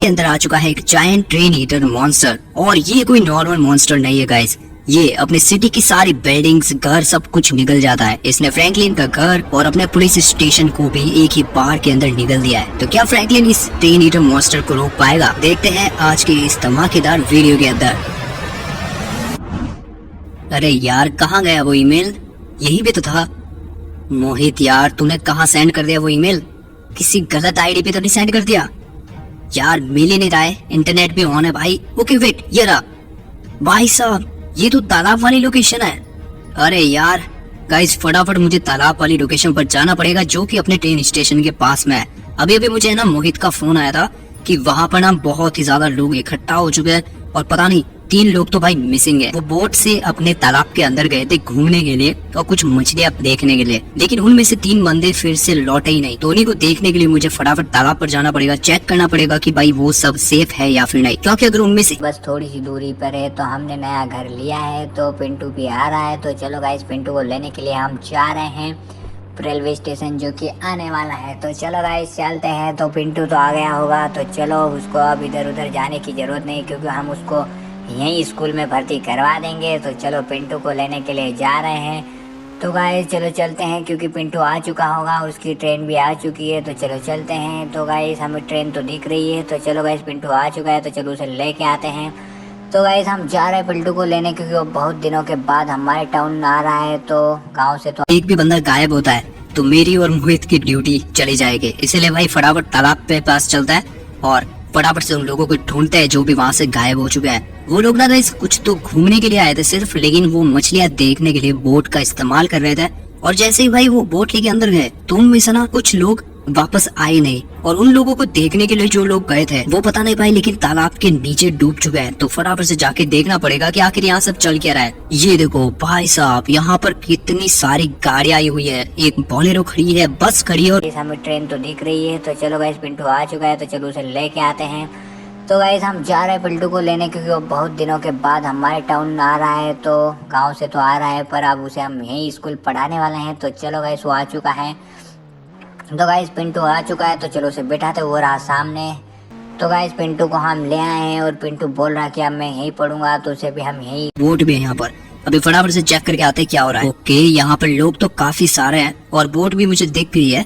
के अंदर आ चुका है एक जायंट ट्रेन ईटर मॉन्स्टर। और ये कोई नॉर्मल मॉन्स्टर नहीं है गाइस, ये अपने सिटी की सारी बिल्डिंग्स घर सब कुछ निगल जाता है। इसने फ्रैंकलिन का घर और अपने पुलिस स्टेशन को भी एक ही बार के अंदर निगल दिया है। तो क्या फ्रैंकलिन इस ट्रेन ईटर मॉन्स्टर को रोक पाएगा? देखते हैं आज के इस धमाकेदार वीडियो के अंदर। अरे यार कहाँ गया वो ईमेल? यही भी तो था। मोहित यार तूने कहाँ सेंड कर दिया वो ईमेल? किसी गलत आईडी पे तो नहीं सेंड कर दिया? यार मिल ही नहीं रहा है, इंटरनेट भी ऑन है भाई। ओके वेट, ये रहा। भाई साहब ये तो तालाब वाली लोकेशन है। अरे यार गाइस फटाफट मुझे तालाब वाली लोकेशन पर जाना पड़ेगा जो कि अपने ट्रेन स्टेशन के पास में है। अभी अभी मुझे ना मोहित का फोन आया था कि वहाँ पर ना बहुत ही ज्यादा लोग इकट्ठा हो चुके हैं और पता नहीं 3 लोग तो भाई मिसिंग है। वो बोट से अपने तालाब के अंदर गए थे घूमने के लिए और कुछ मछलियां देखने के लिए, लेकिन उनमें से 3 बंदे फिर से लौटे ही नहीं। तो उन्हीं को देखने के लिए मुझे फटाफट तालाब पर जाना पड़ेगा, चेक करना पड़ेगा कि भाई वो सब सेफ है या फिर नहीं, क्योंकि अगर उनमें से बस थोड़ी सी दूरी पर है। तो हमने नया घर लिया है तो पिंटू भी आ रहा है। तो चलो गाइस पिंटू को लेने के लिए हम जा रहे हैं रेलवे स्टेशन जो कि आने वाला है। तो चलो गाइस चलते हैं। तो पिंटू तो आ गया होगा तो चलो उसको अब इधर उधर जाने की जरूरत नहीं क्योंकि हम उसको यहीं स्कूल में भर्ती करवा देंगे। तो चलो पिंटू को लेने के लिए जा रहे हैं। तो गाइस चलो चलते हैं क्योंकि पिंटू आ चुका होगा, उसकी ट्रेन भी आ चुकी है। तो चलो चलते हैं। तो गाइस हमें ट्रेन तो दिख रही है। तो चलो गाइस पिंटू आ चुका है तो चलो उसे लेके आते हैं। तो गाइस हम जा रहे हैं पिंटू को लेने क्योंकि वो बहुत दिनों के बाद हमारे टाउन आ रहा है। तो गाँव से तो एक भी बंदा गायब होता है तो मेरी और मोहित की ड्यूटी चली जाएगी। इसलिए भाई फटाफट तालाब पे पास चलता है और फटाफट से उन लोगों को ढूंढते हैं जो भी वहाँ से गायब हो चुके हैं। वो लोग ना गाइस कुछ तो घूमने के लिए आए थे सिर्फ, लेकिन वो मछलियाँ देखने के लिए बोट का इस्तेमाल कर रहे थे। और जैसे ही भाई वो बोट लेके अंदर गए तो उनमें से ना कुछ लोग वापस आए नहीं। और उन लोगों को देखने के लिए जो लोग गए थे वो पता नहीं भाई लेकिन तालाब के नीचे डूब चुके हैं। तो फटाफट से जाके देखना पड़ेगा कि आखिर यहाँ सब चल क्या रहा है। ये देखो भाई साहब यहाँ पर कितनी सारी गाड़ियां आई हुई है, एक बोलेरो खड़ी है, बस खड़ी है और हमें ट्रेन तो दिख रही है। तो चलो गाइस पिंटू आ चुका है तो चलो उसे लेके आते हैं। तो गाइस हम जा रहे हैं पिंटू को लेने क्योंकि वो बहुत दिनों के बाद हमारे टाउन आ रहा है। तो गांव से तो आ रहा है पर अब उसे हम यहीं स्कूल पढ़ाने वाले हैं। तो चलो गाइस वो आ चुका है। तो गाइस पिंटू आ चुका है तो चलो उसे बैठाते हुए रहा सामने। तो गाइस पिंटू को हम ले आए हैं और पिंटू बोल रहा है कि अब मैं यहीं पढ़ूंगा तो उसे भी हम यहीं। बोट भी है यहाँ पर। अभी फटाफट से चेक करके आते क्या हो रहा है। ओके यहाँ पर लोग तो काफी सारे हैं और बोट भी मुझे दिख रही है।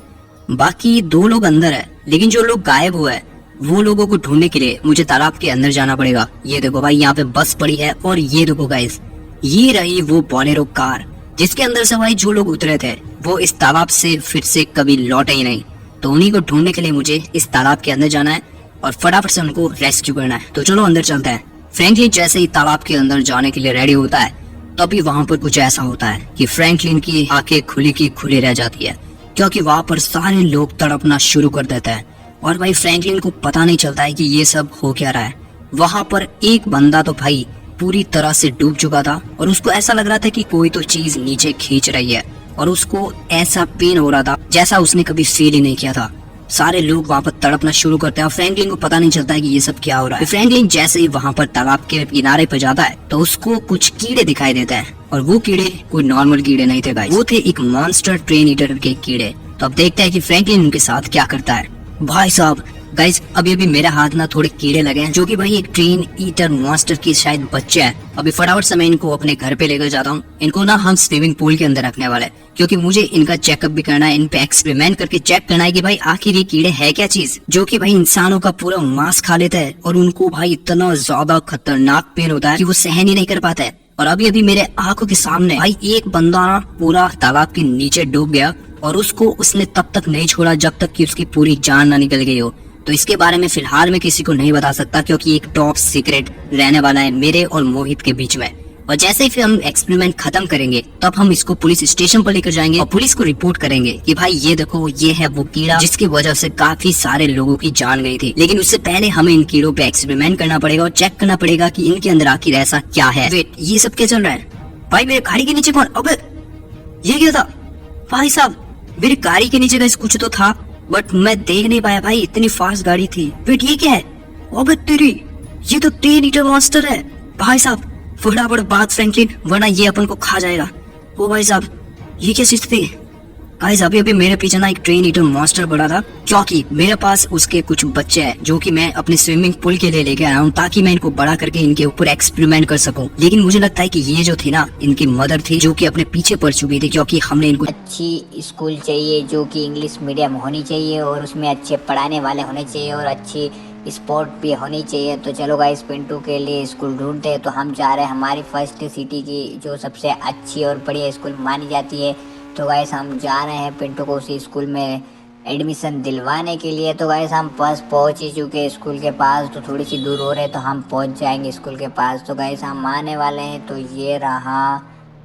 बाकी 2 लोग अंदर है, लेकिन जो लोग गायब हुए हैं वो लोगों को ढूंढने के लिए मुझे तालाब के अंदर जाना पड़ेगा। ये देखो भाई यहाँ पे बस पड़ी है और ये देखो गाइस ये रही वो बोलेरो कार जिसके अंदर से भाई जो लोग उतरे थे वो इस तालाब से फिर से कभी लौटे ही नहीं। तो उन्हीं को ढूंढने के लिए मुझे इस तालाब के अंदर जाना है और फटाफट से उनको रेस्क्यू करना है। तो चलो अंदर चलते हैं। फ्रैंकलिन जैसे ही तालाब के अंदर जाने के लिए रेडी होता है तभी वहाँ पर कुछ ऐसा होता है कि फ्रैंकलिन की आंखें खुली की खुली रह जाती है क्योंकि वहाँ पर सारे लोग तड़पना शुरू कर देते हैं। और भाई फ्रैंकलिन को पता नहीं चलता है कि ये सब हो क्या रहा है। वहाँ पर एक बंदा तो भाई पूरी तरह से डूब चुका था और उसको ऐसा लग रहा था कि कोई तो चीज नीचे खींच रही है और उसको ऐसा पेन हो रहा था जैसा उसने कभी फील ही नहीं किया था। सारे लोग वहाँ पर तड़पना शुरू करते हैं और फ्रैंकलिन को पता नहीं चलता है कि ये सब क्या हो रहा है। फ्रैंकलिन जैसे ही वहाँ पर तालाब के किनारे पर जाता है तो उसको कुछ कीड़े दिखाई देते हैं और वो कीड़े कोई नॉर्मल कीड़े नहीं थे गाइस, वो थे एक मॉन्स्टर ट्रेन ईटर के कीड़े। तो अब देखते हैं कि फ्रैंकलिन उनके साथ क्या करता है। भाई साहब गाइस अभी अभी मेरे हाथ ना थोड़े कीड़े लगे हैं जो कि भाई एक ट्रेन ईटर मॉन्स्टर की शायद बच्चे हैं। अभी फटाफट से मैं इनको अपने घर पे लेकर जाता हूँ। इनको ना हम स्विमिंग पूल के अंदर रखने वाले क्योंकि मुझे इनका चेकअप भी करना है, इन पे एक्सपेरिमेंट करके चेक करना है कि भाई आखिर ये कीड़े है क्या चीज जो कि भाई इंसानों का पूरा मांस खा लेता है और उनको भाई इतना ज्यादा खतरनाक पेन होता है कि वो सहन ही नहीं कर पाता है। और अभी अभी मेरे आंखों के सामने भाई एक बंदा पूरा तालाब के नीचे डूब गया और उसको उसने तब तक नहीं छोड़ा जब तक कि उसकी पूरी जान ना निकल गई हो। तो इसके बारे में फिलहाल मैं किसी को नहीं बता सकता क्योंकि एक टॉप सीक्रेट रहने वाला है मेरे और मोहित के बीच में। और जैसे ही फिर हम एक्सपेरिमेंट खत्म करेंगे तब हम इसको पुलिस स्टेशन पर लेकर जाएंगे और पुलिस को रिपोर्ट करेंगे कि भाई ये देखो ये है वो कीड़ा जिसकी वजह से काफी सारे लोगों की जान गई थी। लेकिन उससे पहले हमें इन कीड़ों पे एक्सपेरिमेंट करना पड़ेगा और चेक करना पड़ेगा कि इनके अंदर आखिर ऐसा क्या है। वेट ये सब क्या चल रहा है? भाई मेरे गाड़ी के नीचे कौन? अबे ये क्या था? भाई साहब मेरी गाड़ी के नीचे कुछ तो था बट मैं देख नहीं पाया भाई, इतनी फास्ट गाड़ी थी। वेट ये क्या है? अबे तेरी ये तो ट्रेन ईटर मॉन्स्टर है। भाई साहब फटाफट बात फ्रैंकलिन वरना ये अपन को खा जाएगा। ओ भाई साहब ये क्या चीज थी? गाइस अभी अभी मेरे पीछे ना एक ट्रेन ईटर मॉन्स्टर पड़ा था, क्योंकि मेरे पास उसके कुछ बच्चे हैं जो कि मैं अपने स्विमिंग पूल के लिए लेके आया हूँ ताकि मैं इनको बड़ा करके इनके ऊपर एक्सपेरिमेंट कर सकूं। लेकिन मुझे लगता है कि ये जो थी ना इनकी मदर थी जो कि अपने पीछे पड़ चुकी थी, क्योंकि हमने इनको अच्छी स्कूल चाहिए जो कि इंग्लिश मीडियम होनी चाहिए और उसमें अच्छे पढ़ाने वाले होने चाहिए और अच्छी स्पोर्ट भी होनी चाहिए। तो चलो गाइस पिंटू के लिए स्कूल ढूंढते हैं। तो हम जा रहे हैं हमारी फर्स्ट सिटी की जो सबसे अच्छी और बढ़िया स्कूल मानी जाती है। तो गाइस हम जा रहे हैं पिंटू को उसी स्कूल में एडमिशन दिलवाने के लिए। तो गाइस हम बस पहुंच ही चुके हैं स्कूल के पास, तो थोड़ी सी दूर हो रहे तो हम पहुंच जाएंगे स्कूल के पास। तो गाइस हम आने वाले हैं। तो ये रहा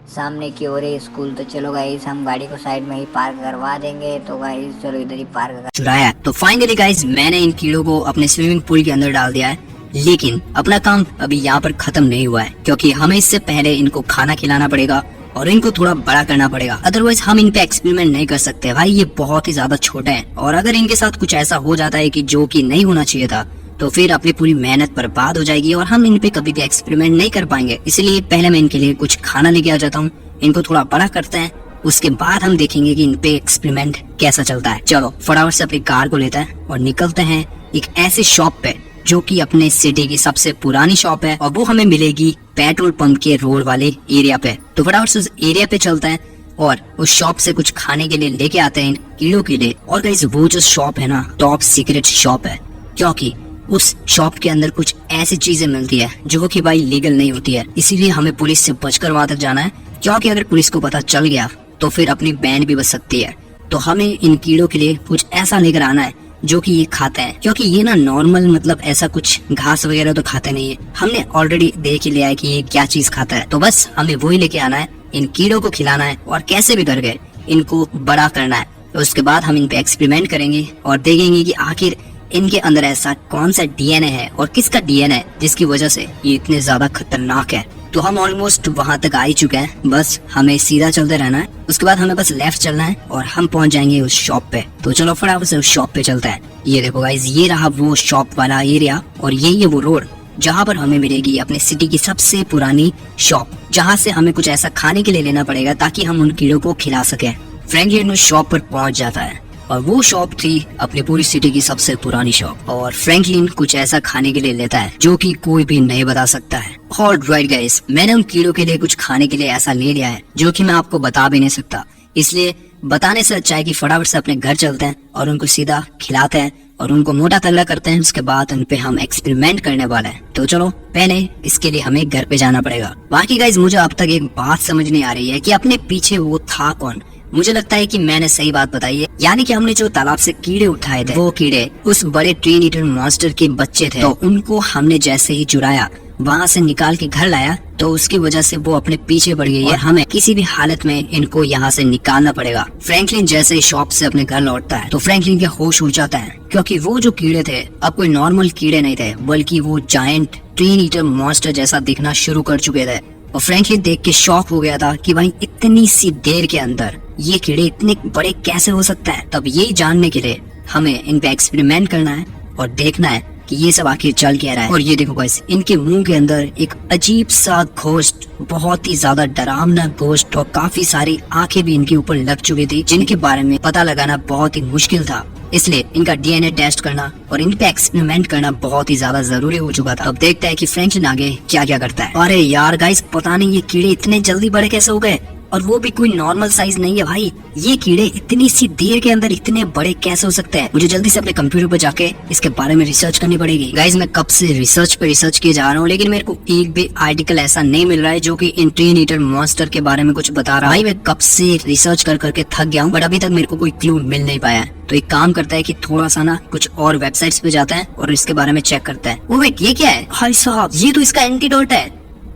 सामने की ओर है स्कूल। तो चलो गाइस हम गाड़ी को साइड में ही पार्क करवा देंगे। तो गाइस चलो इधर ही पार्क कर चुराया। तो फाइनली गाइस मैंने इन कीड़ों को अपने स्विमिंग पूल के अंदर डाल दिया है, लेकिन अपना काम अभी यहाँ पर खत्म नहीं हुआ है, क्योंकि हमें इससे पहले इनको खाना खिलाना पड़ेगा और इनको थोड़ा बड़ा करना पड़ेगा। अदरवाइज हम इन पे एक्सपेरिमेंट नहीं कर सकते भाई, ये बहुत ही ज्यादा छोटे हैं। और अगर इनके साथ कुछ ऐसा हो जाता है कि जो कि नहीं होना चाहिए था, तो फिर अपनी पूरी मेहनत बर्बाद हो जाएगी और हम इन पे कभी भी एक्सपेरिमेंट नहीं कर पाएंगे। इसलिए पहले मैं इनके लिए कुछ खाना लेके आ जाता हूँ, इनको थोड़ा बड़ा करते हैं, उसके बाद हम देखेंगे कि इन पे एक्सपेरिमेंट कैसा चलता है। चलो फटाफट से अपनी कार को लेते हैं और निकलते हैं एक ऐसी शॉप पे जो कि अपने सिटी की सबसे पुरानी शॉप है, और वो हमें मिलेगी पेट्रोल पंप के रोड वाले एरिया पे। तो फटाफट से उस एरिया पे चलते हैं और उस शॉप से कुछ खाने के लिए लेके आते हैं इन कीड़ों के लिए। और गाइस वो जो शॉप है ना टॉप सीक्रेट शॉप है, क्योंकि उस शॉप के अंदर कुछ ऐसी चीजें मिलती है जो कि भाई लीगल नहीं होती है। इसीलिए हमें पुलिस से बचकर वहां तक जाना है, क्योंकि अगर पुलिस को पता चल गया तो फिर अपनी बैंड भी बच सकती है। तो हमें इन कीड़ों के लिए कुछ ऐसा लेकर आना है जो कि ये खाते हैं, क्योंकि ये ना नॉर्मल मतलब ऐसा कुछ घास वगैरह तो खाते नहीं है। हमने ऑलरेडी देख ही लिया है कि ये क्या चीज खाता है। तो बस हमें वही लेके आना है, इन कीड़ों को खिलाना है और कैसे भी करके इनको बड़ा करना है। तो उसके बाद हम इन पे एक्सपेरिमेंट करेंगे और देखेंगे कि आखिर इनके अंदर ऐसा कौन सा डीएनए है और किसका डीएनए जिसकी वजह से ये इतने ज्यादा खतरनाक है। तो हम ऑलमोस्ट वहां तक आ ही चुके हैं, बस हमें सीधा चलते रहना है। उसके बाद हमें बस लेफ्ट चलना है और हम पहुंच जाएंगे उस शॉप पे। तो चलो फटाफट से उस शॉप पे चलते हैं। ये देखो गाइस ये रहा वो शॉप वाला एरिया और यही है वो रोड जहाँ पर हमें मिलेगी अपने सिटी की सबसे पुरानी शॉप, जहाँ से हमें कुछ ऐसा खाने के लिए लेना पड़ेगा ताकि हम उन कीड़ों को खिला सके। फ्रैंकलिन उस शॉप पर पहुंच जाता है और वो शॉप थी अपनी पूरी सिटी की सबसे पुरानी शॉप, और फ्रैंकलिन कुछ ऐसा खाने के लिए लेता है जो कि कोई भी नहीं बता सकता है। ऑलराइट गाइस मैंने उन कीड़ों के लिए कुछ खाने के लिए ऐसा ले लिया है जो कि मैं आपको बता भी नहीं सकता, इसलिए बताने से अच्छा है कि फटाफट से अपने घर चलते हैं और उनको सीधा खिलाते हैं और उनको मोटा तगड़ा करते हैं। उसके बाद उन पे हम एक्सपेरिमेंट करने वाले हैं। तो चलो पहले इसके लिए हमें घर पे जाना पड़ेगा। बाकी गाइस मुझे अब तक एक बात समझ नहीं आ रही है कि अपने पीछे वो था कौन। मुझे लगता है कि मैंने सही बात बताई है, यानी कि हमने जो तालाब से कीड़े उठाए थे वो कीड़े उस बड़े ट्रेन ईटर मॉन्स्टर के बच्चे थे। तो उनको हमने जैसे ही चुराया वहाँ से निकाल के घर लाया, तो उसकी वजह से वो अपने पीछे पड़ गई है। हमें किसी भी हालत में इनको यहाँ से निकालना पड़ेगा। फ्रैंकलिन जैसे ही शॉप से अपने घर लौटता है तो फ्रैंकलिन के होश उड़ जाता है, क्योंकि वो जो कीड़े थे अब कोई नॉर्मल कीड़े नहीं थे, बल्कि वो जायंट ट्रेन ईटर मॉन्स्टर जैसा दिखना शुरू कर चुके थे। और फ्रैंकलिन देख के शॉक हो गया था कि भाई इतनी सी देर के अंदर ये कीड़े इतने बड़े कैसे हो सकता है। तब यही जानने के लिए हमें इन पे एक्सपेरिमेंट करना है और देखना है कि ये सब आखिर चल क्या रहा है। और ये देखो गाइस इनके मुंह के अंदर एक अजीब सा घोस्ट, बहुत ही ज्यादा डरावना घोस्ट, और काफी सारी आंखें भी इनके ऊपर लग चुकी थी जिनके बारे में पता लगाना बहुत ही मुश्किल था। इसलिए इनका डीएनए टेस्ट करना और इन पे एक्सपेरिमेंट करना बहुत ही ज्यादा जरूरी हो चुका था। अब देखते हैं कि फ्रैंकलिन आगे क्या क्या करता है। अरे यार गाइस पता नहीं ये कीड़े इतने जल्दी बड़े कैसे हो गए, और वो भी कोई नॉर्मल साइज नहीं है भाई। ये कीड़े इतनी सी देर के अंदर इतने बड़े कैसे हो सकते हैं। मुझे जल्दी से अपने कंप्यूटर पर जाके इसके बारे में रिसर्च करनी पड़ेगी। गाइस मैं कब से रिसर्च किए जा रहा हूँ, लेकिन मेरे को एक भी आर्टिकल ऐसा नहीं मिल रहा है जो कि इन ट्रेन ईटर मॉन्स्टर के बारे में कुछ बता रहा है। भाई मैं कब से रिसर्च कर करके थक गया हूँ, बट अभी तक मेरे को कोई क्लू मिल नहीं पाया है। तो एक काम करता है कि थोड़ा सा ना कुछ और वेबसाइट्स पे जाता है और इसके बारे में चेक करता है। वो वेट ये क्या है भाई साहब, ये तो इसका एंटीडोट है।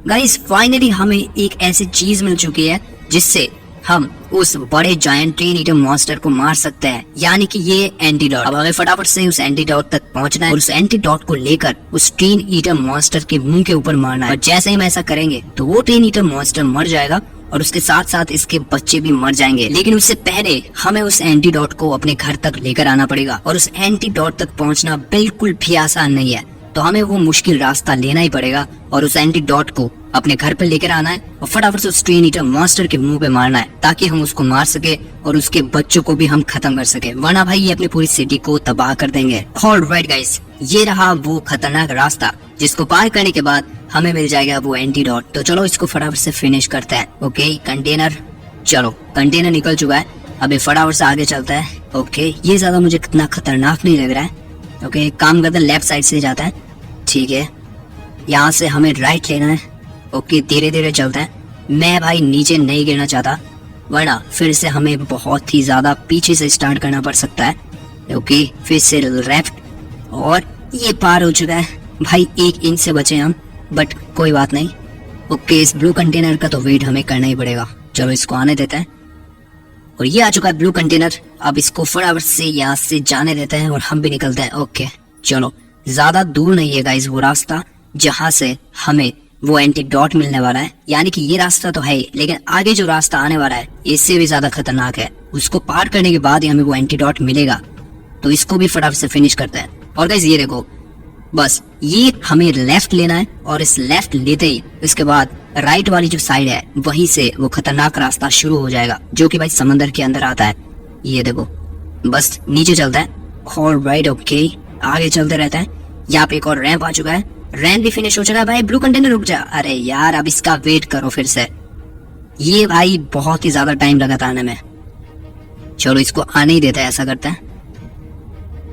गाइस फाइनली हमें एक ऐसी चीज मिल चुकी है जिससे हम उस बड़े जायंट ट्रेन ईटर मॉन्स्टर को मार सकते हैं, यानी कि ये एंटीडोट। अब हमें फटाफट से उस एंटीडोट तक पहुंचना है और उस एंटीडोट को लेकर उस ट्रेन ईटर मॉन्स्टर के मुंह के ऊपर मारना है। और जैसे ही हम ऐसा करेंगे तो वो ट्रेन ईटर मॉन्स्टर मर जाएगा और उसके साथ साथ इसके बच्चे भी मर जाएंगे। लेकिन उससे पहले हमें उस एंटीडोट को अपने घर तक लेकर आना पड़ेगा, और उस एंटीडोट तक पहुंचना बिल्कुल भी आसान नहीं है। तो हमें वो मुश्किल रास्ता लेना ही पड़ेगा और उस एंटीडोट को अपने घर पर लेकर आना है और फटाफट से उस ट्रेन ईटर मॉन्स्टर के मुंह पे मारना है ताकि हम उसको मार सके और उसके बच्चों को भी हम खत्म कर सके, वरना भाई ये अपनी पूरी सिटी को तबाह कर देंगे। ऑलराइट गाइस, ये रहा वो खतरनाक रास्ता जिसको पार करने के बाद हमें मिल जाएगा वो एंटीडोट। तो चलो इसको फटाफट से फिनिश करते हैं। ओके कंटेनर, चलो कंटेनर निकल चुका है, अभी फटाफट से आगे चलता है। ओके ये ज्यादा मुझे कितना खतरनाक नहीं लग रहा है। ओके एक काम करते हैं, लेफ्ट साइड से जाता है, ठीक है यहाँ से हमें राइट लेना है। ओके धीरे धीरे चलता है, मैं भाई नीचे नहीं गिरना चाहता वरना फिर से हमें बहुत ही ज्यादा पीछे से स्टार्ट करना पड़ सकता है। ओके फिर से लेफ्ट और ये पार हो चुका है भाई, 1 इंच से बचे हम, बट कोई बात नहीं। ओके इस ब्लू कंटेनर का तो वेट हमें करना ही पड़ेगा, चलो इसको आने देते हैं। और ये आ चुका है ब्लू कंटेनर, अब इसको फटाफट से यहाँ से जाने देते हैं और हम भी निकलते हैं। ओके चलो ज्यादा दूर नहीं है गाइस वो रास्ता जहाँ से हमें वो एंटीडोट मिलने वाला है, यानी कि ये रास्ता तो है ही, लेकिन आगे जो रास्ता आने वाला है इससे भी ज्यादा खतरनाक है। उसको पार करने के बाद ही हमें वो एंटीडोट मिलेगा, तो इसको भी फटाफट से फिनिश करते हैं। और गाइस ये देखो, बस ये हमें लेफ्ट लेना है और इस लेफ्ट लेते ही इसके बाद राइट वाली जो साइड है वहीं से वो खतरनाक रास्ता शुरू हो जाएगा जो कि भाई समंदर के अंदर आता है। ये देखो बस नीचे चलता है। ऑलराइट ओके आगे चलते रहते हैं। यहाँ पे एक और रैंप आ चुका है, रैंप भी फिनिश हो चुका है। भाई ब्लू कंटेनर रुक जा, अरे यार अब इसका वेट करो फिर से, ये भाई बहुत ही ज्यादा टाइम लगा था आने में। चलो इसको आने ही देता है, ऐसा करते हैं।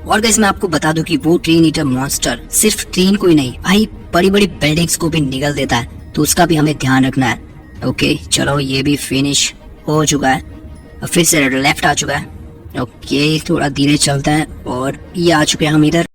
और गाइस मैं आपको बता दूं कि वो ट्रेन ईटर मॉन्स्टर सिर्फ ट्रेन को ही नहीं भाई बड़ी बड़ी बिल्डिंग्स को भी निगल देता है, तो उसका भी हमें ध्यान रखना है। ओके चलो ये भी फिनिश हो चुका है, फिर से लेफ्ट आ चुका है। ओके थोड़ा धीरे चलता है और ये आ चुके हैं हम इधर।